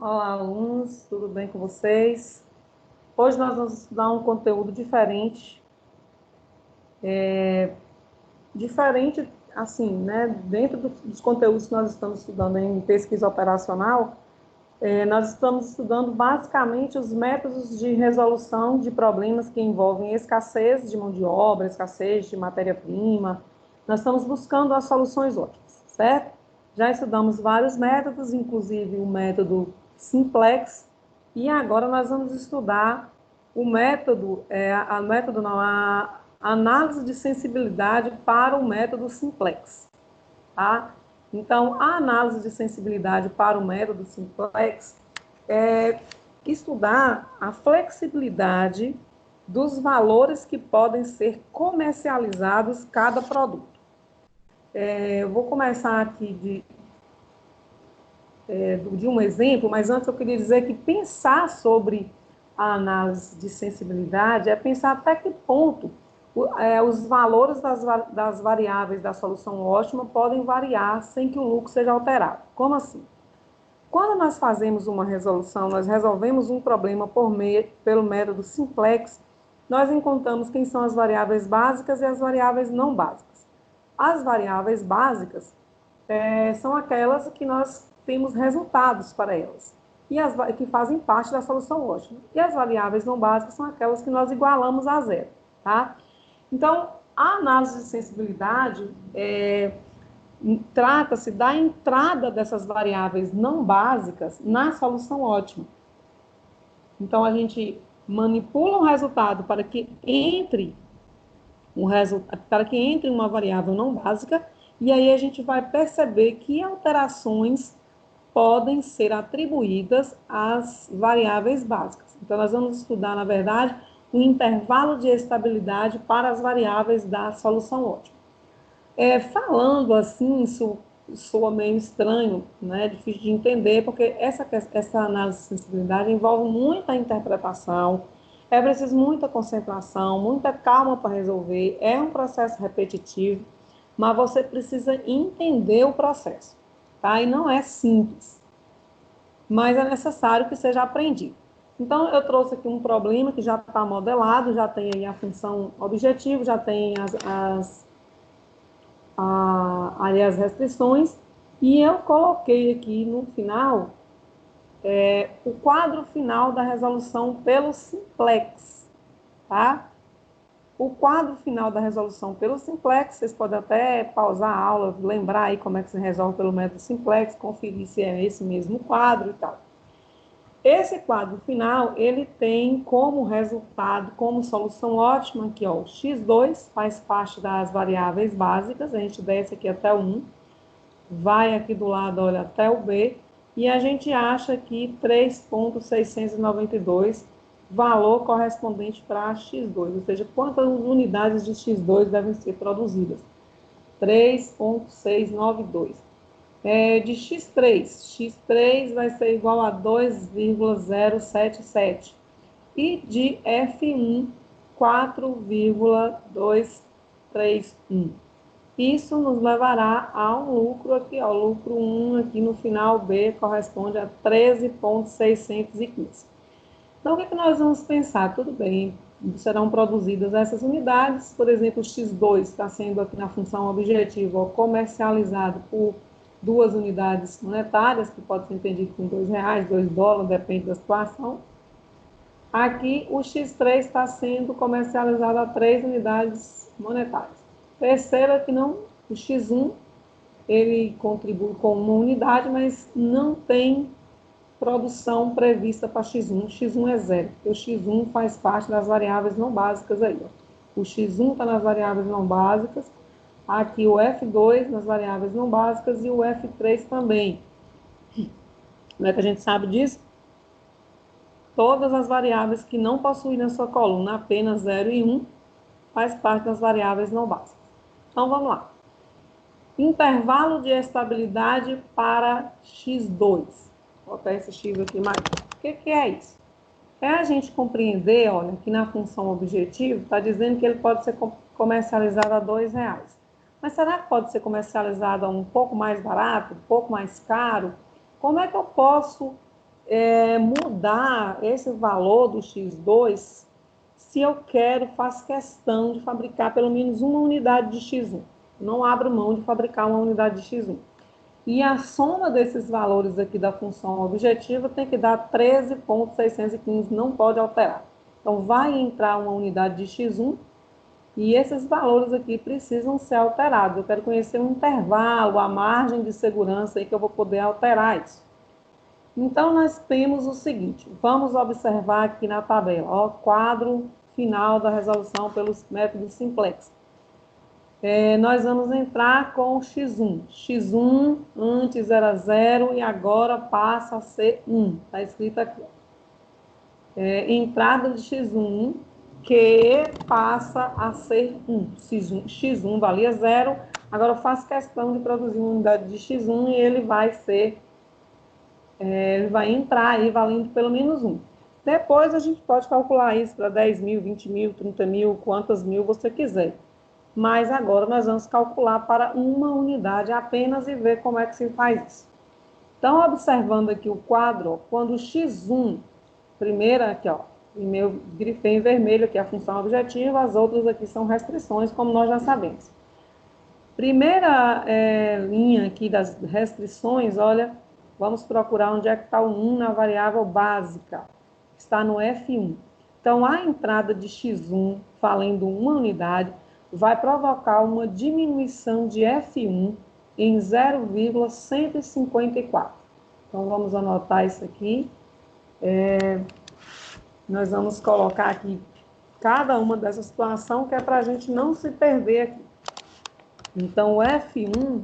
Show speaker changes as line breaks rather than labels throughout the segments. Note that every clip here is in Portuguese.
Olá, alunos, tudo bem com vocês? Hoje nós vamos estudar um conteúdo diferente, diferente, assim, né? Dentro dos conteúdos que nós estamos estudando em pesquisa operacional, nós estamos estudando basicamente os métodos de resolução de problemas que envolvem escassez de mão de obra, escassez de matéria-prima. Nós estamos buscando as soluções ótimas, certo? Já estudamos vários métodos, inclusive o método simplex, e agora nós vamos estudar o método, a análise de sensibilidade para o método simplex, tá? Então, a análise de sensibilidade para o método simplex é estudar a flexibilidade dos valores que podem ser comercializados cada produto. Eu vou começar aqui de um exemplo, mas antes eu queria dizer que pensar sobre a análise de sensibilidade é pensar até que ponto os valores das variáveis da solução ótima podem variar sem que o lucro seja alterado. Como assim? Quando nós fazemos uma resolução, nós resolvemos um problema pelo método simplex, nós encontramos quem são as variáveis básicas e as variáveis não básicas. As variáveis básicas são aquelas que nós temos resultados para elas, e que fazem parte da solução ótima. E as variáveis não básicas são aquelas que nós igualamos a zero, tá? Então, a análise de sensibilidade trata-se da entrada dessas variáveis não básicas na solução ótima. Então, a gente manipula o resultado para que entre uma variável não básica, e aí a gente vai perceber que alterações podem ser atribuídas às variáveis básicas. Então, nós vamos estudar, na verdade, o intervalo de estabilidade para as variáveis da solução ótima. Falando assim, isso soa meio estranho, né? Difícil de entender, porque essa análise de sensibilidade envolve muita interpretação, é preciso muita concentração, muita calma para resolver, é um processo repetitivo, mas você precisa entender o processo, tá? E não é simples, mas é necessário que seja aprendido. Então, eu trouxe aqui um problema que já está modelado, já tem aí a função objetivo, já tem as restrições, e eu coloquei aqui no final o quadro final da resolução pelo simplex, tá? O quadro final da resolução pelo simplex, vocês podem até pausar a aula, lembrar aí como é que se resolve pelo método simplex, conferir se é esse mesmo quadro e tal. Esse quadro final, ele tem como resultado, como solução ótima aqui, ó, o x2 faz parte das variáveis básicas, a gente desce aqui até o 1, vai aqui do lado, olha, até o B, e a gente acha aqui 3,692, valor correspondente para x2, ou seja, quantas unidades de x2 devem ser produzidas? 3,692. De x3 vai ser igual a 2,077. E de F1, 4,231. Isso nos levará a um lucro aqui, ó, lucro 1 aqui no final B corresponde a 13,615. Então, o que nós vamos pensar? Tudo bem, serão produzidas essas unidades, por exemplo, o X2 está sendo aqui na função objetiva, ó, comercializado por 2 unidades monetárias, que pode ser entendido com R$2, $2, depende da situação. Aqui, o X3 está sendo comercializado a 3 unidades monetárias. Perceba que não, o X1, ele contribui com uma unidade, mas não tem produção prevista para X1. X1 é zero, porque o X1 faz parte das variáveis não básicas aí, ó. O X1 está nas variáveis não básicas, aqui o F2 nas variáveis não básicas e o F3 também. Como é que a gente sabe disso? Todas as variáveis que não possuem na sua coluna apenas 0 e 1 faz parte das variáveis não básicas. Então, vamos lá. Intervalo de estabilidade para X2. Vou botar esse X aqui mais. O que é isso? É a gente compreender, olha, que na função objetivo está dizendo que ele pode ser comercializado a R$2. Mas será que pode ser comercializado a um pouco mais barato, um pouco mais caro? Como é que eu posso mudar esse valor do X2 se eu faço questão de fabricar pelo menos uma unidade de X1. Não abro mão de fabricar uma unidade de X1. E a soma desses valores aqui da função objetiva tem que dar 13,615, não pode alterar. Então, vai entrar uma unidade de X1 e esses valores aqui precisam ser alterados. Eu quero conhecer o intervalo, a margem de segurança aí que eu vou poder alterar isso. Então, nós temos o seguinte, vamos observar aqui na tabela, ó, quadro final da resolução pelos métodos simplex. Nós vamos entrar com o X1. X1 antes era 0 e agora passa a ser 1. Está escrito aqui. Entrada de X1 que passa a ser 1. X1 valia 0, agora eu faço questão de produzir uma unidade de X1 e ele vai entrar aí valendo pelo menos 1. Depois a gente pode calcular isso para 10 mil, 20 mil, 30 mil, quantas mil você quiser. Mas agora nós vamos calcular para uma unidade apenas e ver como é que se faz isso. Então, observando aqui o quadro, ó, quando o X1, primeira aqui, ó, meu grifei em vermelho aqui a função objetiva, as outras aqui são restrições, como nós já sabemos. Primeira linha aqui das restrições, olha, vamos procurar onde é que está o 1 na variável básica. Está no F1. Então, a entrada de X1, valendo uma unidade, vai provocar uma diminuição de F1 em 0,154. Então, vamos anotar isso aqui. Nós vamos colocar aqui cada uma dessas situações, que é para a gente não se perder aqui. Então, o F1,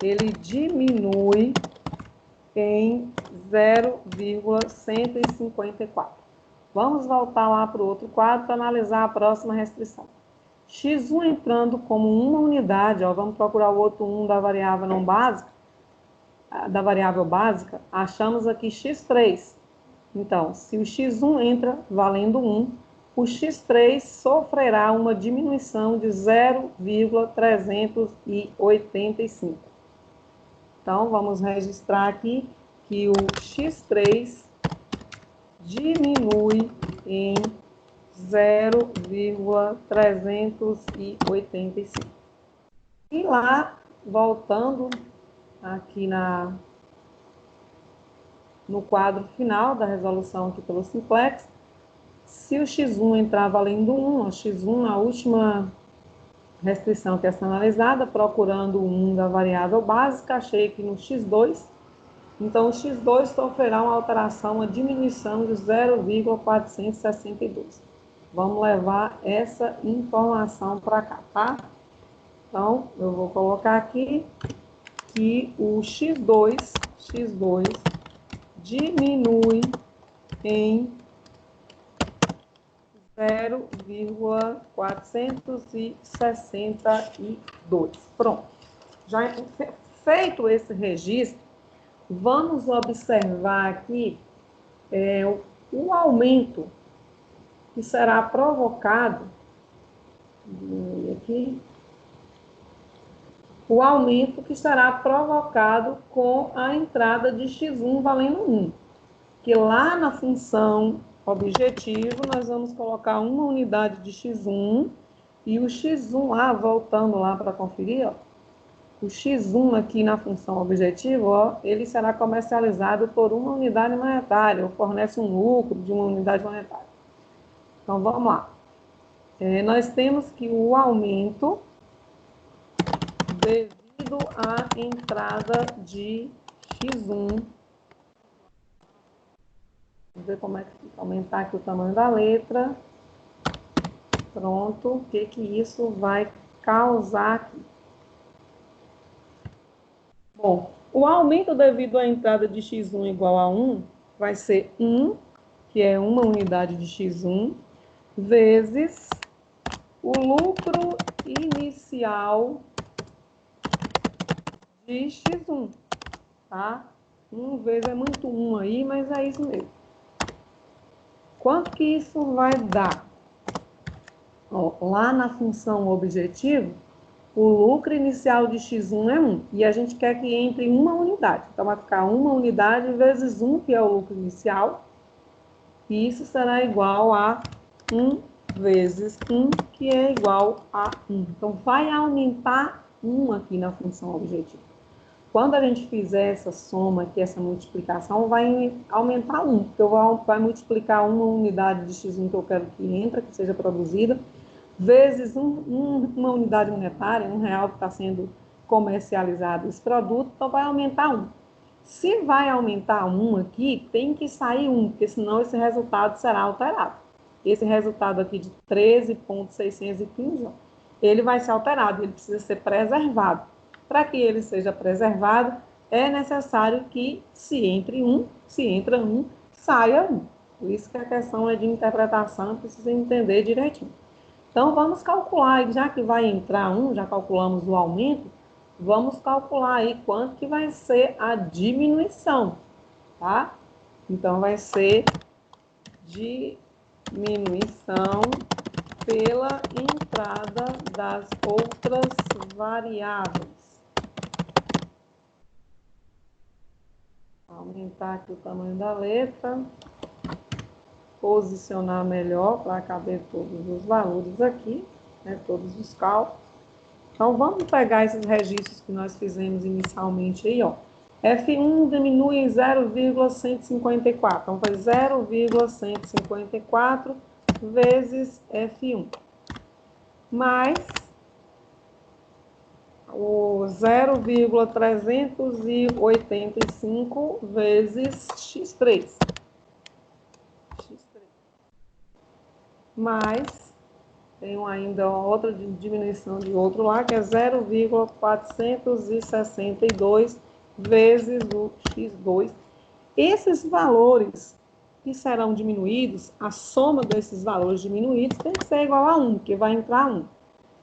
ele diminui em 0,154. Vamos voltar lá para o outro quadro para analisar a próxima restrição. X1 entrando como uma unidade, ó, vamos procurar o outro 1 da variável não básica, da variável básica, achamos aqui X3. Então, se o X1 entra valendo 1, o X3 sofrerá uma diminuição de 0,385. Então, vamos registrar aqui que o X3 diminui em 0,385. E lá, voltando aqui no quadro final da resolução aqui pelo simplex, se o X1 entrar valendo 1, o X1, a última restrição que é analisada, procurando o 1 da variável básica, achei que no X2, então o X2 sofrerá uma alteração, uma diminuição de 0,462. Vamos levar essa informação para cá, tá? Então, eu vou colocar aqui que o X2 diminui em 0,462. Pronto. Já feito esse registro, vamos observar aqui o aumento que será provocado, o aumento que será provocado com a entrada de X1 valendo 1. Que lá na função objetivo, nós vamos colocar uma unidade de X1 e o X1, voltando lá para conferir, ó, o X1 aqui na função objetivo, ó, ele será comercializado por uma unidade monetária, ou fornece um lucro de uma unidade monetária. Então, vamos lá. Nós temos que o aumento devido à entrada de X1. Vamos ver como é que fica. Aumentar aqui o tamanho da letra. Pronto. O que isso vai causar aqui? Bom, o aumento devido à entrada de X1 igual a 1 vai ser 1, que é uma unidade de X1, vezes o lucro inicial de X1, tá? 1 vezes é muito 1 aí, mas é isso mesmo. Quanto que isso vai dar? Ó, lá na função objetivo, O lucro inicial de X1 é 1, e a gente quer que entre uma unidade. Então, vai ficar uma unidade vezes 1, que é o lucro inicial, e isso será igual a 1 vezes 1, que é igual a 1. Então, vai aumentar 1 aqui na função objetivo. Quando a gente fizer essa soma aqui, essa multiplicação, vai aumentar 1, porque vai multiplicar uma unidade de X1 que eu quero que entre, que seja produzida, vezes uma unidade monetária, R$1 que está sendo comercializado esse produto, então vai aumentar 1. Se vai aumentar 1 aqui, tem que sair 1, porque senão esse resultado será alterado. Esse resultado aqui de 13,615, ele vai ser alterado, ele precisa ser preservado. Para que ele seja preservado, é necessário que se entra 1, saia 1. Por isso que a questão é de interpretação, precisa entender direitinho. Então, vamos calcular, já que vai entrar 1, já calculamos o aumento, vamos calcular aí quanto que vai ser a diminuição, tá? Então, vai ser diminuição pela entrada das outras variáveis. Aumentar aqui o tamanho da letra, posicionar melhor para caber todos os valores aqui, né, todos os cálculos. Então, vamos pegar esses registros que nós fizemos inicialmente aí, ó. F1 diminui em 0,154. Então, foi 0,154 vezes F1. Mais o 0,385 vezes X3. Mais, tenho ainda outra diminuição de outro lá, que é 0,462 vezes o X2. Esses valores que serão diminuídos, a soma desses valores diminuídos tem que ser igual a 1, porque vai entrar 1,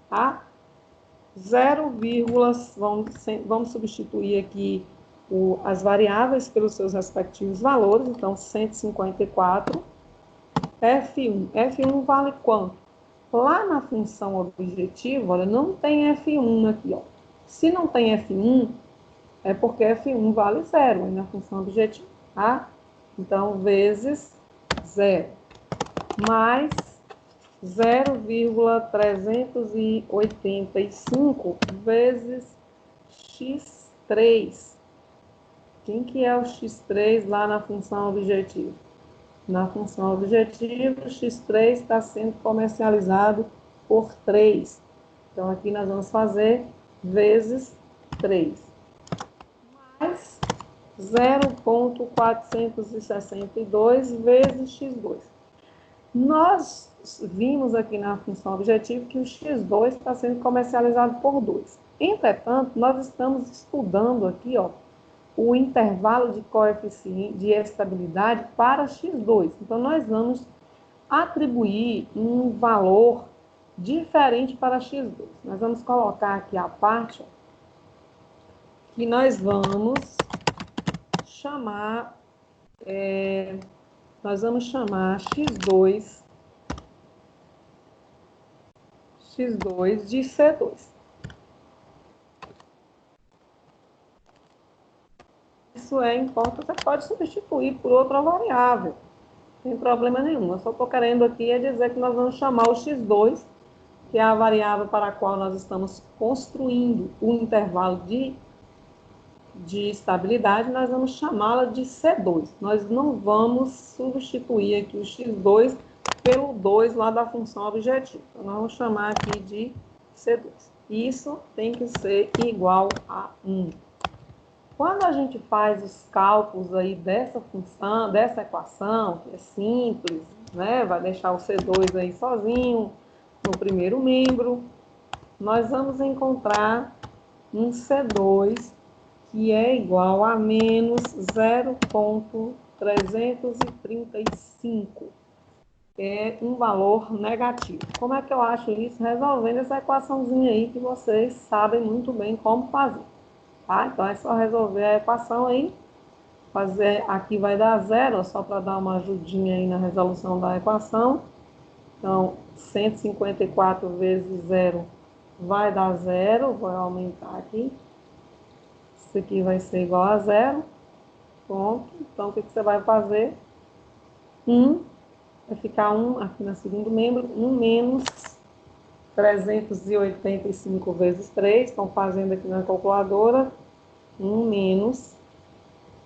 tá? 0, vamos substituir aqui as variáveis pelos seus respectivos valores, então 154, F1. F1 vale quanto? Lá na função objetiva, olha, não tem F1 aqui, ó. Se não tem F1, é porque F1 vale 0 aí na função objetiva, tá? Então, vezes 0, mais 0,385 vezes X3. Quem que é o X3 lá na função objetiva? Na função objetiva, o X3 está sendo comercializado por 3. Então, aqui nós vamos fazer vezes 3. Mais 0,462 vezes X2. Nós vimos aqui na função objetiva que o X2 está sendo comercializado por 2. Entretanto, nós estamos estudando aqui, ó, o intervalo de coeficiente de estabilidade para X2. Então, nós vamos atribuir um valor diferente para X2. Nós vamos colocar aqui a parte, ó, que nós vamos chamar X2 de C2. Isso é importante, você pode substituir por outra variável, não tem problema nenhum. Eu só estou querendo aqui dizer que nós vamos chamar o X2, que é a variável para a qual nós estamos construindo o intervalo de estabilidade, nós vamos chamá-la de C2. Nós não vamos substituir aqui o X2 pelo 2 lá da função objetiva. Então, nós vamos chamar aqui de C2. Isso tem que ser igual a 1. Quando a gente faz os cálculos aí dessa função, dessa equação, que é simples, né? Vai deixar o C2 aí sozinho no primeiro membro, nós vamos encontrar um C2 que é igual a menos 0,335. É um valor negativo. Como é que eu acho isso? Resolvendo essa equaçãozinha aí que vocês sabem muito bem como fazer. Tá? Então, é só resolver a equação aí. Fazer, aqui vai dar 0, só para dar uma ajudinha aí na resolução da equação. Então, 154 vezes 0 vai dar 0, vou aumentar aqui. Isso aqui vai ser igual a 0. Pronto. Então, o que você vai fazer? 1, vai ficar 1 aqui no segundo membro, 1 menos 385 vezes 3. Estão fazendo aqui na calculadora. 1 menos,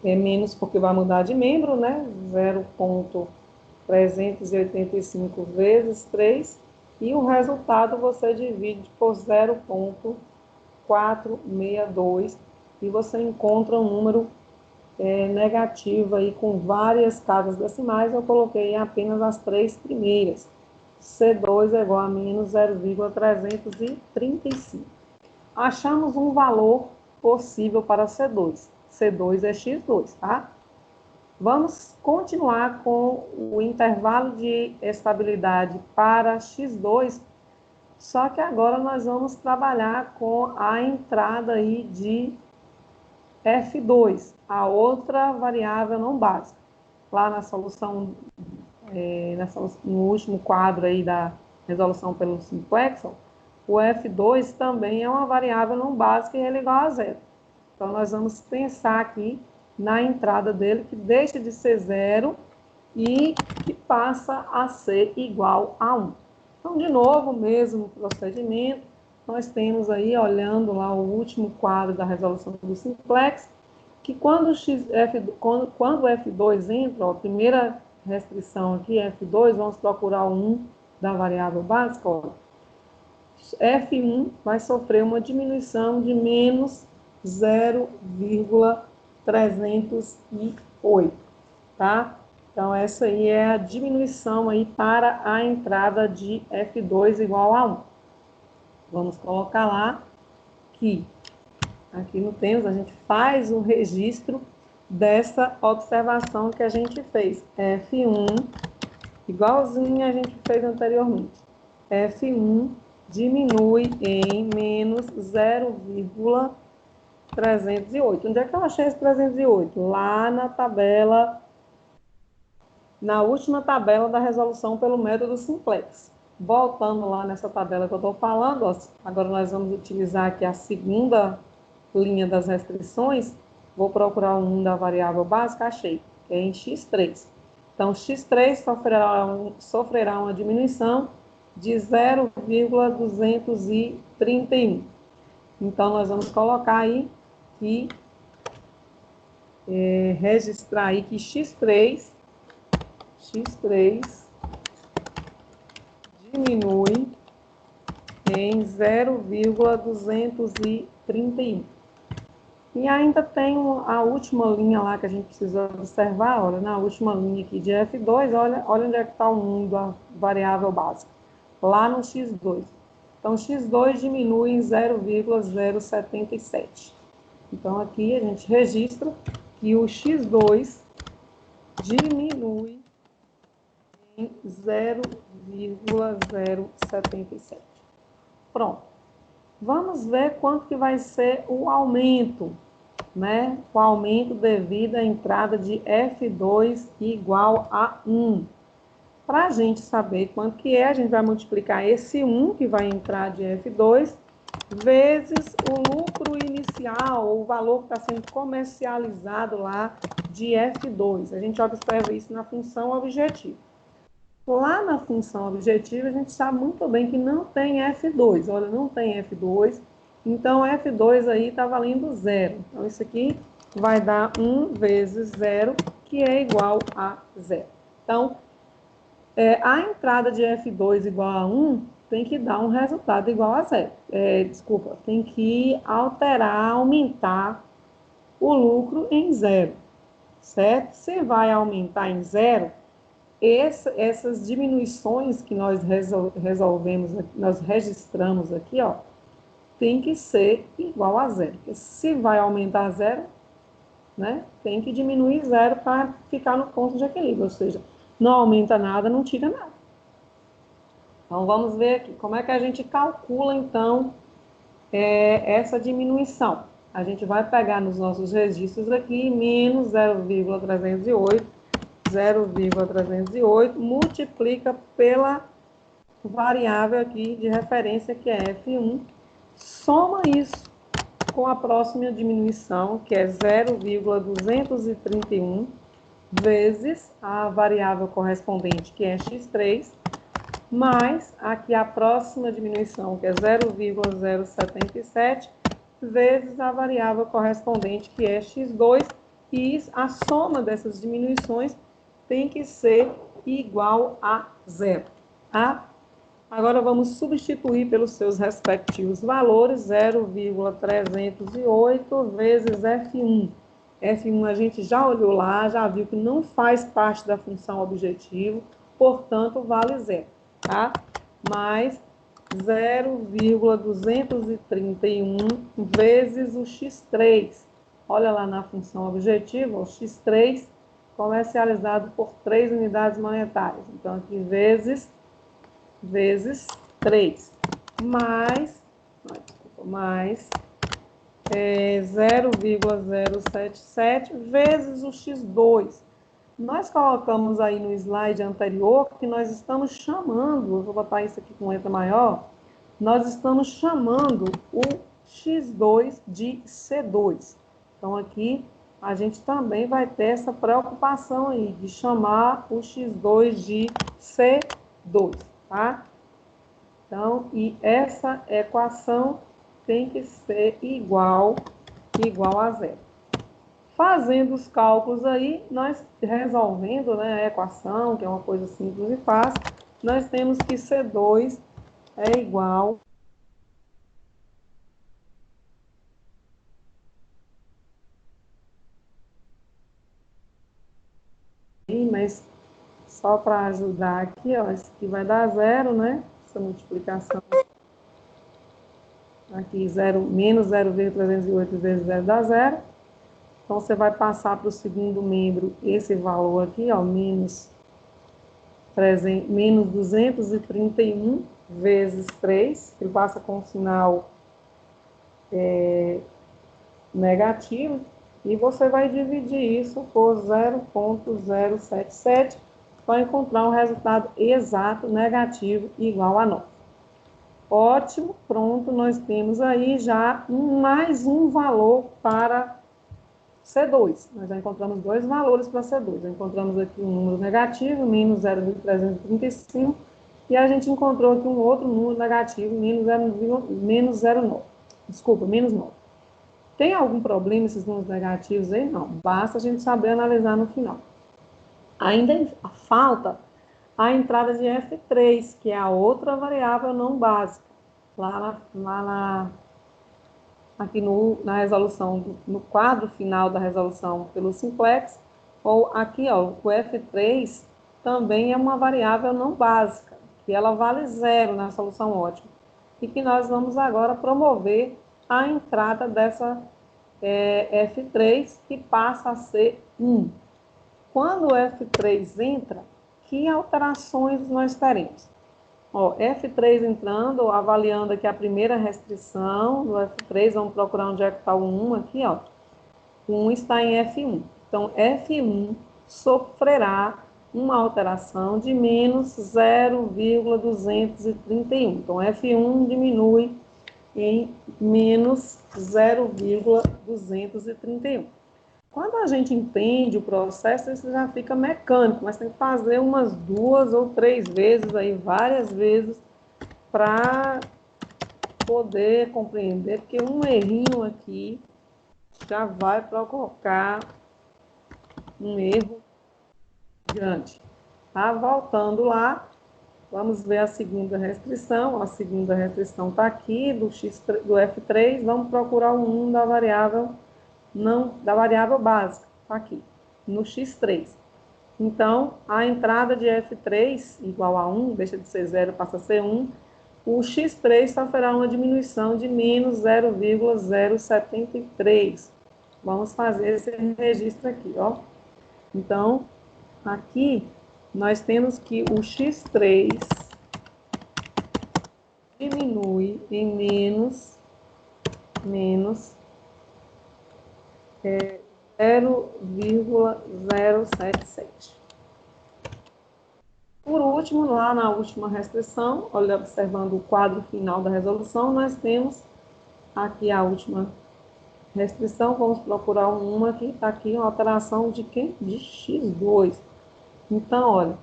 é menos porque vai mudar de membro, né? 0,385 vezes 3. E o resultado você divide por 0,462 e você encontra um número negativo aí com várias casas decimais. Eu coloquei apenas as 3 primeiras. C2 é igual a menos 0,335. Achamos um valor possível para C2. C2 é X2, tá? Vamos continuar com o intervalo de estabilidade para X2, só que agora nós vamos trabalhar com a entrada aí de F2, a outra variável não básica. Lá na solução, no último quadro aí da resolução pelo simplex, o F2 também é uma variável não básica e ele é igual a 0. Então, nós vamos pensar aqui na entrada dele, que deixa de ser 0 e que passa a ser igual a 1. Então, de novo, o mesmo procedimento, nós temos aí, olhando lá o último quadro da resolução do simplex, que quando o F2 entra, ó, a primeira restrição aqui, F2, vamos procurar o 1 da variável básica, ó, F1 vai sofrer uma diminuição de menos 0,308, tá? Então, essa aí é a diminuição aí para a entrada de F2 igual a 1. Vamos colocar lá que aqui no Teams a gente faz o registro dessa observação que a gente fez. F1, igualzinho a gente fez anteriormente. F1 diminui em menos 0,308. Onde é que eu achei esse 308? Lá na tabela, na última tabela da resolução pelo método simplex. Voltando lá nessa tabela que eu estou falando, ó, agora nós vamos utilizar aqui a segunda linha das restrições. Vou procurar o 1 da variável básica, achei, que é em x3. Então, x3 sofrerá uma diminuição de 0,231. Então, nós vamos colocar aí que registrar aí que x3 diminui em 0,231. E ainda tem a última linha lá que a gente precisa observar, olha, na última linha aqui de F2, olha onde é que está o 1 da variável básica, lá no x2. Então, x2 diminui em 0,077. Então, aqui a gente registra que o x2 diminui em 0,077. Pronto. Vamos ver quanto que vai ser o aumento, né? O aumento devido à entrada de F2 igual a 1. Para a gente saber quanto que é, a gente vai multiplicar esse 1 que vai entrar de F2 vezes o lucro inicial, ou o valor que está sendo comercializado lá de F2. A gente observa isso na função objetivo. Lá na função objetiva, a gente sabe muito bem que não tem F2. Olha, não tem F2. Então, F2 aí está valendo 0. Então, isso aqui vai dar 1 vezes 0, que é igual a 0. Então, a entrada de F2 igual a 1 tem que dar um resultado igual a 0. Tem que alterar, aumentar o lucro em 0. Certo? Se vai aumentar em 0, essas diminuições que nós resolvemos, nós registramos aqui, ó, tem que ser igual a 0. Porque se vai aumentar 0, né, tem que diminuir 0 para ficar no ponto de equilíbrio, ou seja, não aumenta nada, não tira nada. Então, vamos ver aqui, como é que a gente calcula, então, essa diminuição. A gente vai pegar nos nossos registros aqui, menos 0,308, multiplica pela variável aqui de referência, que é F1, Soma isso com a próxima diminuição, que é 0,231, vezes a variável correspondente, que é x3, mais aqui a próxima diminuição, que é 0,077, vezes a variável correspondente, que é x2, e a soma dessas diminuições tem que ser igual a zero, tá? Agora vamos substituir pelos seus respectivos valores, 0,308 vezes F1. F1 a gente já olhou lá, já viu que não faz parte da função objetivo, portanto vale zero, tá? Mais 0,231 vezes o x3. Olha lá na função objetiva, o x3 comercializado por 3 unidades monetárias. Então, aqui vezes 3, mais 0,077 vezes o x2. Nós colocamos aí no slide anterior que nós estamos chamando, eu vou botar isso aqui com letra maior, nós estamos chamando o x2 de C2. Então, aqui a gente também vai ter essa preocupação aí de chamar o x2 de C2, tá? Então, e essa equação tem que ser igual a zero. Fazendo os cálculos aí, nós resolvendo, né, a equação, que é uma coisa simples e fácil, nós temos que C2 é igual mas só para ajudar aqui, ó, isso aqui vai dar zero, né? Essa multiplicação aqui, menos 0,308 vezes zero dá zero. Então, você vai passar para o segundo membro esse valor aqui, ó, menos 231 vezes 3, ele passa com o sinal negativo, e você vai dividir isso por 0,077 para encontrar um resultado exato negativo igual a 9. Ótimo, pronto, nós temos aí já mais um valor para C2. Nós já encontramos dois valores para C2. Já encontramos aqui um número negativo, menos 0,335, e a gente encontrou aqui um outro número negativo, menos 0,9. Desculpa, menos 9. Tem algum problema esses números negativos aí? Não. Basta a gente saber analisar no final. Ainda falta a entrada de F3, que é a outra variável não básica. Aqui na resolução, no quadro final da resolução pelo simplex, ou aqui, ó, o F3 também é uma variável não básica, que ela vale zero na solução ótima, e que nós vamos agora promover a entrada dessa F3, que passa a ser 1. Quando o F3 entra, que alterações nós teremos? Ó, F3 entrando, avaliando aqui a primeira restrição do F3, vamos procurar onde é que está o 1 aqui, ó. O 1 está em F1. Então, F1 sofrerá uma alteração de menos 0,231. Então, F1 diminui em menos 0,231. Quando a gente entende o processo, isso já fica mecânico, mas tem que fazer umas 2 ou 3 vezes, aí, várias vezes, para poder compreender, porque um errinho aqui já vai provocar um erro grande. Tá? Voltando lá, vamos ver a segunda restrição. A segunda restrição está aqui, do F3, vamos procurar o 1 da variável básica, tá aqui, no x3. Então, a entrada de F3 igual a 1, deixa de ser 0, passa a ser 1, o x3 sofrerá uma diminuição de menos 0,073. Vamos fazer esse registro aqui, ó. Então, aqui, nós temos que o x3 diminui em menos 0,077. Por último, lá na última restrição, olha, observando o quadro final da resolução, nós temos aqui a última restrição, vamos procurar uma que está aqui, uma alteração de quê? De x2. Então, olha,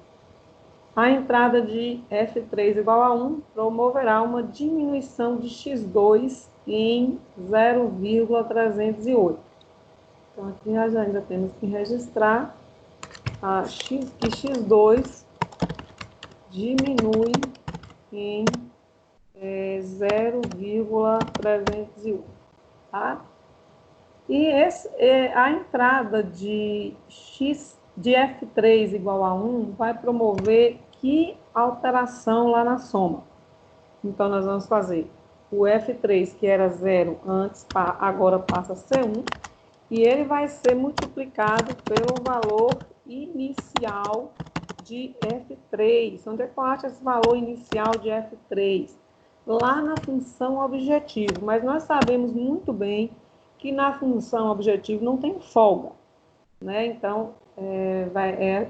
a entrada de F3 igual a 1 promoverá uma diminuição de x2 em 0,308. Então, aqui nós ainda temos que registrar que x2 diminui em 0,308, tá? E a entrada de F3 igual a 1 vai promover que alteração lá na soma? Então, nós vamos fazer o F3, que era 0 antes, agora passa a ser 1, e ele vai ser multiplicado pelo valor inicial de F3. Onde é que eu acho esse valor inicial de F3? Lá na função objetivo, mas nós sabemos muito bem que na função objetivo não tem folga, né? Então,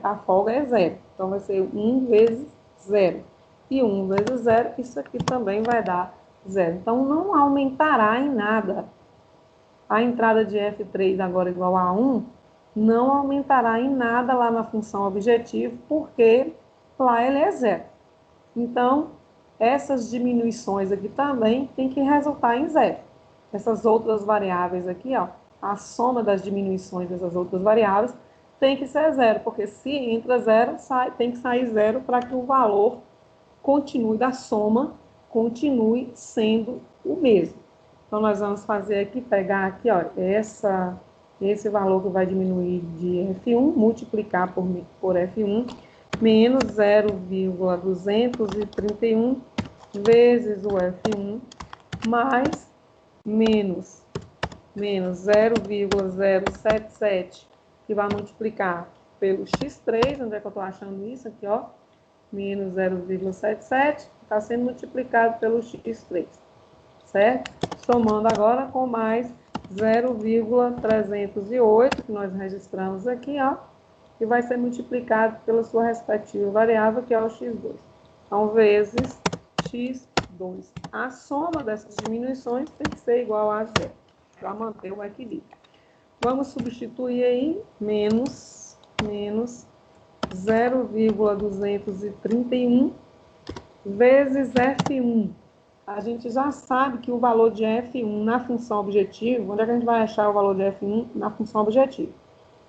a folga é 0. Então, vai ser 1 vezes 0. E 1 vezes 0, isso aqui também vai dar 0. Então, não aumentará em nada. A entrada de F3 agora igual a 1, não aumentará em nada lá na função objetivo, porque lá ele é 0. Então, essas diminuições aqui também tem que resultar em 0. Essas outras variáveis aqui, ó, a soma das diminuições dessas outras variáveis tem que ser 0, porque se entra 0, tem que sair 0 para que o valor da soma continue sendo o mesmo. Então, nós vamos fazer aqui, pegar aqui, ó, esse valor que vai diminuir de F1, multiplicar por F1, menos 0,231 vezes o F1, mais menos 0,077, que vai multiplicar pelo x3, onde é que eu estou achando isso? Aqui, ó, menos 0,77, está sendo multiplicado pelo x3, certo? Somando agora com mais 0,308, que nós registramos aqui, ó, que vai ser multiplicado pela sua respectiva variável, que é o x2. Então, vezes x2. A soma dessas diminuições tem que ser igual a 0, para manter o equilíbrio. Vamos substituir aí, menos 0,231 vezes F1. A gente já sabe que o valor de F1 na função objetivo, onde é que a gente vai achar o valor de F1 na função objetivo?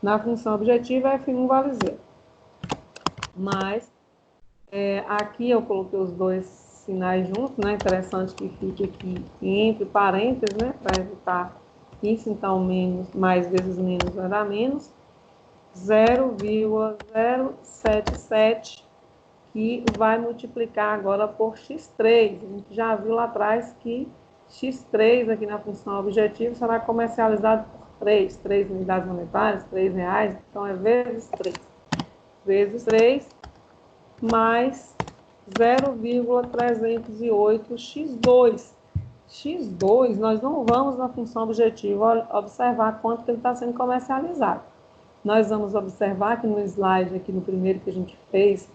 Na função objetiva, F1 vale 0. Mas, aqui eu coloquei os dois sinais juntos, né? Interessante que fique aqui entre parênteses, né? Para evitar isso, então, menos, mais vezes menos vai dar menos. 0,077, que vai multiplicar agora por x3. A gente já viu lá atrás que x3 aqui na função objetivo será comercializado por 3 unidades monetárias, R$3, então é vezes 3. Vezes 3 mais 0,308 x2. x2, nós não vamos na função objetiva observar quanto que ele está sendo comercializado. Nós vamos observar que no slide, aqui no primeiro que a gente fez,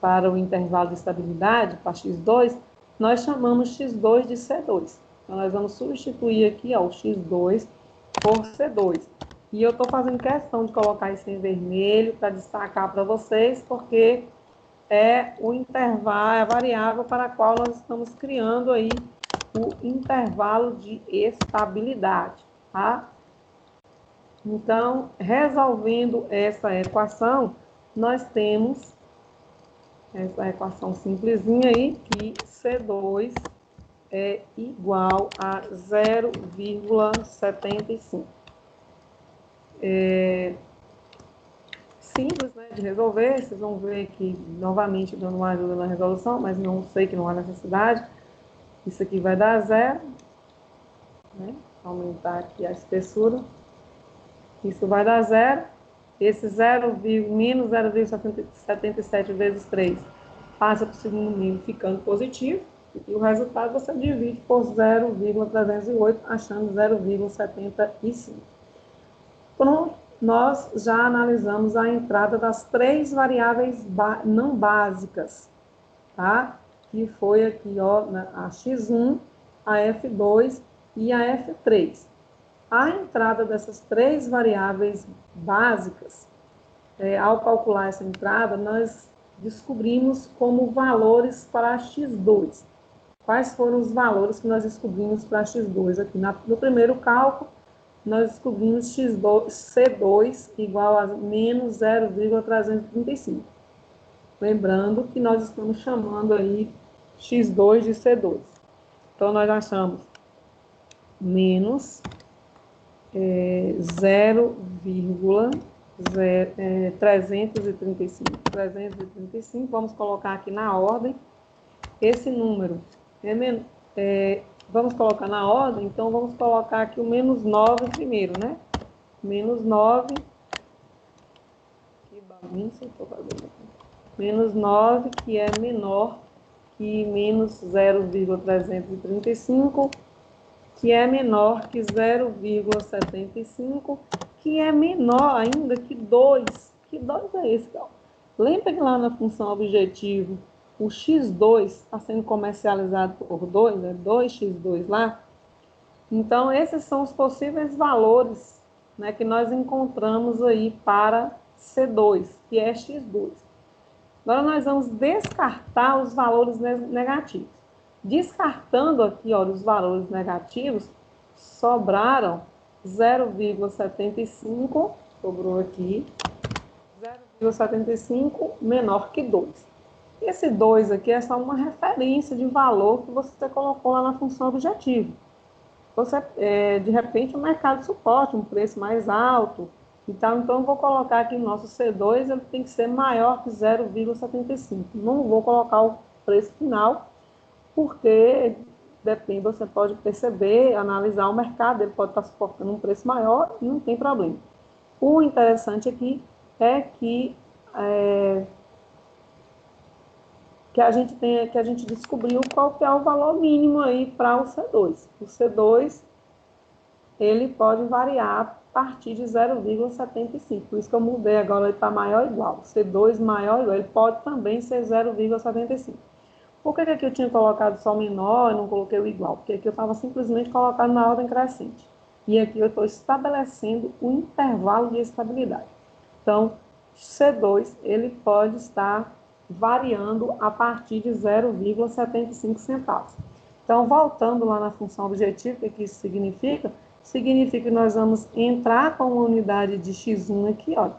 para o intervalo de estabilidade, para x2, nós chamamos x2 de C2. Então, nós vamos substituir aqui, ó, o x2 por C2. E eu estou fazendo questão de colocar isso em vermelho para destacar para vocês, porque é o intervalo, a variável para a qual nós estamos criando aí o intervalo de estabilidade, tá? Então, resolvendo essa equação, nós temos essa equação simplesinha aí, que C2 é igual a 0,75. Simples, né, de resolver. Vocês vão ver que, novamente, dando uma ajuda na resolução, mas não sei que não há necessidade. Isso aqui vai dar 0, né? Aumentar aqui a espessura. Isso vai dar 0. Esse menos 0,77 vezes 3 passa para o segundo mínimo, ficando positivo. E o resultado você divide por 0,308, achando 0,75. Pronto, nós já analisamos a entrada das 3 variáveis não básicas, tá? Que foi aqui, ó, a x1, a F2 e a F3. A entrada dessas três variáveis básicas, ao calcular essa entrada, nós descobrimos como valores para X2. Quais foram os valores que nós descobrimos para X2? Aqui no primeiro cálculo, nós descobrimos C2 igual a menos 0,335. Lembrando que nós estamos chamando aí X2 de C2. Então, nós achamos menos 335. Vamos colocar aqui na ordem. Esse número vamos colocar na ordem, então vamos colocar aqui o menos 9 primeiro, né? Menos 9. Que bagunça eu estou fazendo aqui. Menos 9, que é menor que menos 0,335, que é menor que 0,75, que é menor ainda que 2. Que 2 é esse, Gal? Lembra que lá na função objetivo, o x2 está sendo comercializado por 2, né? 2x2 lá. Então, esses são os possíveis valores, né, que nós encontramos aí para C2, que é x2. Agora, nós vamos descartar os valores negativos. Descartando aqui, olha, os valores negativos, sobraram 0,75, sobrou aqui, 0,75 menor que 2. Esse 2 aqui é só uma referência de valor que você colocou lá na função objetivo. Você, de repente, o mercado suporte um preço mais alto. Então, eu vou colocar aqui o nosso C2, ele tem que ser maior que 0,75. Não vou colocar o preço final, porque depende, você pode perceber, analisar o mercado, ele pode estar suportando um preço maior e não tem problema. O interessante aqui é que a gente descobriu qual que é o valor mínimo aí para o C2. O C2, ele pode variar a partir de 0,75. Por isso que eu mudei agora para maior ou igual. C2 maior ou igual, ele pode também ser 0,75. Por que aqui eu tinha colocado só menor e não coloquei o igual? Porque aqui eu estava simplesmente colocando na ordem crescente. E aqui eu estou estabelecendo o intervalo de estabilidade. Então, C2, ele pode estar variando a partir de 0,75 centavos. Então, voltando lá na função objetiva, o que isso significa? Significa que nós vamos entrar com uma unidade de X1 aqui, ó.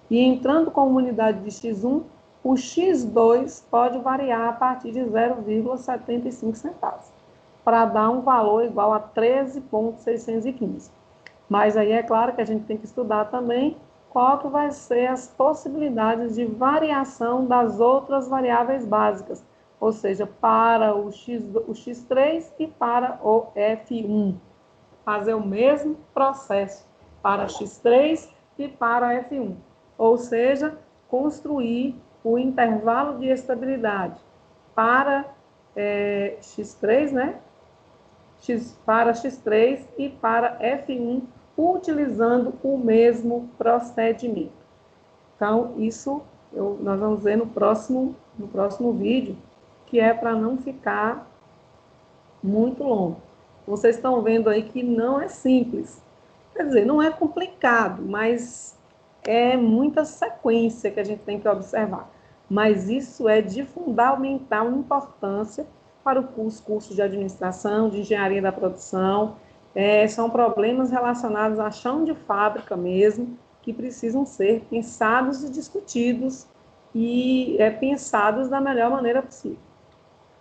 E entrando com uma unidade de X1, o X2 pode variar a partir de 0,75 centavos, para dar um valor igual a 13,615. Mas aí é claro que a gente tem que estudar também qual que vai ser as possibilidades de variação das outras variáveis básicas, ou seja, para o X3 e para o F1. Fazer o mesmo processo para X3 e para F1, ou seja, construir o intervalo de estabilidade para X3, né? Para X3 e para F1, utilizando o mesmo procedimento. Então, isso nós vamos ver no próximo vídeo, que é para não ficar muito longo. Vocês estão vendo aí que não é simples. Quer dizer, não é complicado, mas é muita sequência que a gente tem que observar. Mas isso é de fundamental importância para os cursos de administração, de engenharia da produção. São problemas relacionados a chão de fábrica mesmo, que precisam ser pensados e discutidos e pensados da melhor maneira possível.